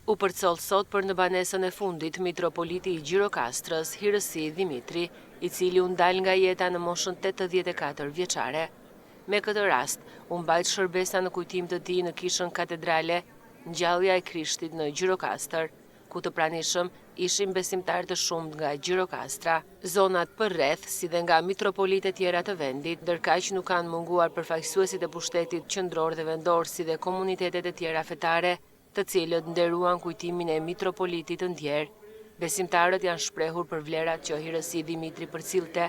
U përcoll sot për në banesën e fundit mitropoliti i Gjirokastrës, Hirësi Dimitri, i cili u ndal nga jeta në moshën 84 vjeçare. Me këtë rast, u mbajt shërbesa në kujtim të tij në kishën katedrale Ngjallja e Krishtit në Gjirokastër, ku të pranishëm ishin besimtarë të shumt nga Gjirokastra. Zonat përreth, si dhe nga mitropolitë e tjera të vendit, ndërkaq nuk kanë munguar përfaqësuesit e pushtetit qendror dhe vendor, si dhe komunitetet e tjera fetare, të cilët nderuan kujtimin e mitropolitit të ndjer. Besimtarët janë shprehur për vlerat që Hirësi Dimitri përcillte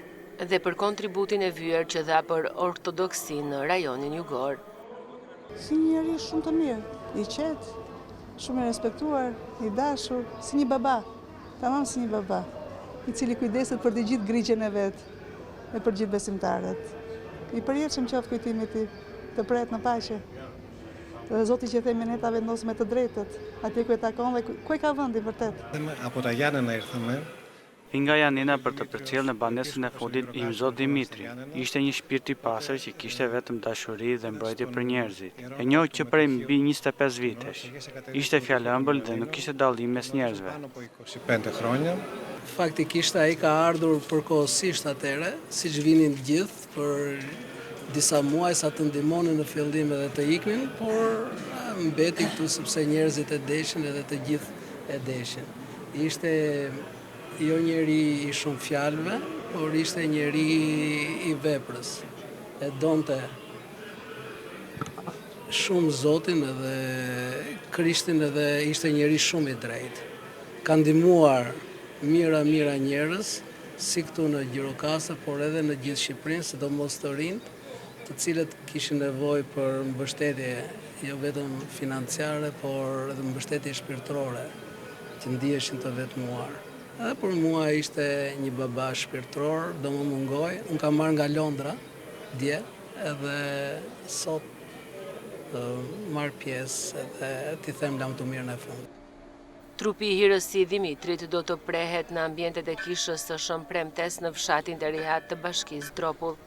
dhe për kontributin e vyer që dha për ortodoksinë në rajonin jugor. Si një njeri shumë të mirë, i qetë, shumë i respektuar, i dashur, si një baba, tamam si një baba, i cili kujdeset për të gjithë grigjen e vet e për gjithë besimtarët. I përjetshëm qoftë kujtimi i tij, të pret në paqe. Dhe Zoti që themi ne ta vendos me të drejtët, atje ku e takon dhe ku e ka vendi vërtet. Από τα Γιάννενα ήρθαμε. Nga Janina për të përcjellë në banesën e fundit i Zot Dimitri. Ishte një shpirt i pastër që kishte vetëm dashuri dhe mbrojtje për njerëzit. E njohur që prej mbi 25 vitesh. Ishte fjalë ëmbël dhe nuk kishte dallim mes njerëzve. Faktikisht ai ka ardhur përkohësisht atëre, siç vinin të gjithë për disa muaj sa të ndihmonin në fillim edhe të iknin, por mbeti këtu sepse njerëzit e deshin edhe të gjithë e deshin. Ishte jo njeri i shumë fjalëve, por ishte njeri i veprës. E donte shumë Zotin edhe Krishtin edhe ishte njeri shumë i drejtë. Ka ndihmuar mira njerëz, si këtu në Gjirokastër, por edhe në gjithë Shqipërinë, sidomos të rinjt, të cilët kishin nevojë për mbështetje jo vetëm financiare, por edhe mbështetje shpirtërore, që ndiheshin të vetmuar. Edhe për mua ishte një baba shpirtëror, do më mungoj. Unë kam marrë nga Londra, dje, edhe sot marrë pjesë edhe t'i them lam të mirë në fund. Trupi i Hirësi Dimitrit do të prehet në ambientet e kishës së Shëmpremtes në fshatin të Rihat të Bashkisë Dropull.